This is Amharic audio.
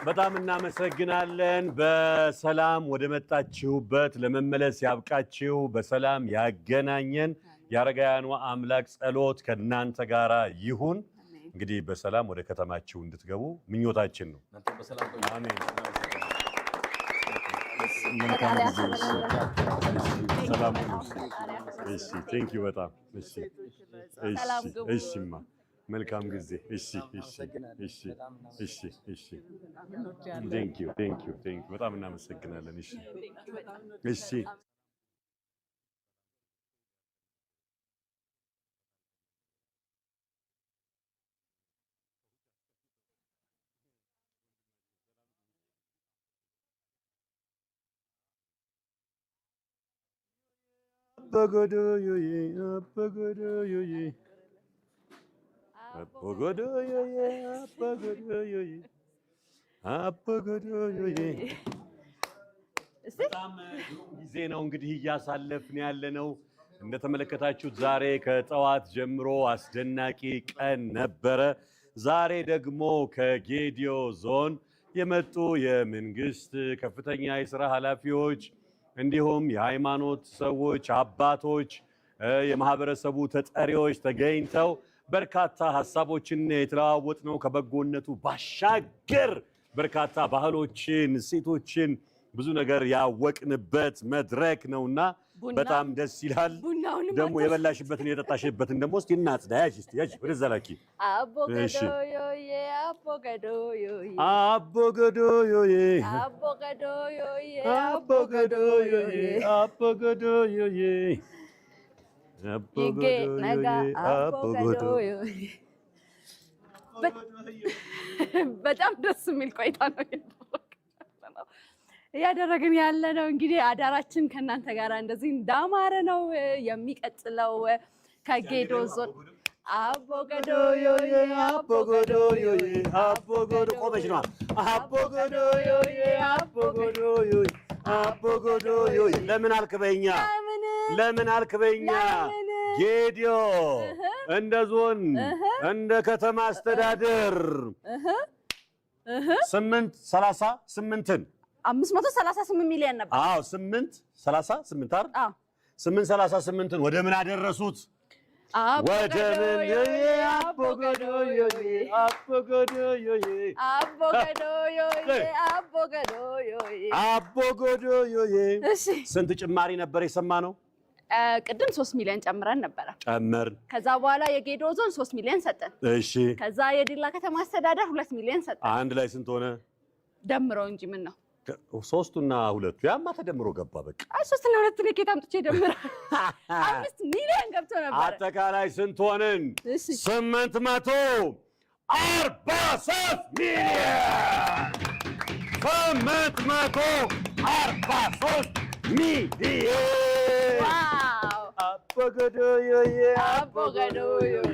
በጣም እናመሰግናለን። በሰላም ወደ መጣችሁበት ለመመለስ ያብቃችሁ፣ በሰላም ያገናኘን። የአረጋውያኑ አምላክ ጸሎት ከእናንተ ጋራ ይሁን። እንግዲህ በሰላም ወደ ከተማችሁ እንድትገቡ ምኞታችን ነው። አሜን። ሰላም ሁኑ። እሺ፣ ቴንክ ዩ በጣም እሺ፣ እሺማ መልካም ጊዜ። እሺ እሺ እሺ እሺ እሺ ቴንክ ዩ በጣም እናመሰግናለን። እሺ እሺ በጣም ጊዜ ነው እንግዲህ እያሳለፍን ያለነው። እንደተመለከታችሁት ዛሬ ከጠዋት ጀምሮ አስደናቂ ቀን ነበረ። ዛሬ ደግሞ ከጌዲዮ ዞን የመጡ የመንግስት ከፍተኛ የሥራ ኃላፊዎች እንዲሁም የሃይማኖት ሰዎች፣ አባቶች፣ የማህበረሰቡ ተጠሪዎች ተገኝተው በርካታ ሐሳቦችን የተለዋወጥነው ከበጎነቱ ባሻገር በርካታ ባህሎችን፣ እሴቶችን ብዙ ነገር ያወቅንበት መድረክ ነውና በጣም ደስ ይላል። ደግሞ የበላሽበትን የጠጣሽበትን ደግሞ እስቲ እናጽዳ። ያዥ እስቲ ያዥ ወደዛ ላኪ። አቦገዶዮዬ አቦገዶዮዬ አቦገዶዮዬ አቦገዶዮዬ አቦገዶዮዬ አቦገዶዮዬ በጣም ደስ የሚል ቆይታ ነው እያደረግን ያለ ነው። እንግዲህ አዳራችን ከእናንተ ጋር እንደዚህ እንዳማረ ነው የሚቀጥለው። ከጌዶ ዞን አቦገዶዮዬ አቦገዶዮዬ አቦገዶ ቆመች ነው አቦገዶዮዬ አቦገዶዮዬ አቦገዶዮዬ ለምን አልክበኛ ለምን አልክበኛ ጌዲዮ እንደ ዞን እንደ ከተማ አስተዳደር 838 538 ሚሊዮን ነበር። አዎ 838 አይደል? አዎ 838ን ወደ ምን አደረሱት? ወደ ምን አቦገዶዮዬ አቦገዶዮዬ አቦገዶዮዬ አቦገዶዮዬ አቦገዶዮዬ። እሺ ስንት ጭማሪ ነበር የሰማነው? ቅድም 3 ሚሊዮን ጨምረን ነበረ። ጨመርን። ከዛ በኋላ የጌዶ ዞን 3 ሚሊዮን ሰጠን። እሺ ከዛ የዲላ ከተማ አስተዳደር 2 ሚሊዮን ሰጠን። አንድ ላይ ስንት ሆነ? ደምረው እንጂ ምን ነው 3ና 2 ያማ ተደምሮ ገባ። በቃ 3ና 2 ለኬት አምጥቼ ደምራ 5 ሚሊዮን ገብቶ ነበር። አጠቃላይ ስንት ሆነን? 843 ሚሊዮን 843 ሚሊዮን። ዋው! አቦገዶዮዬ አቦገዶዮዬ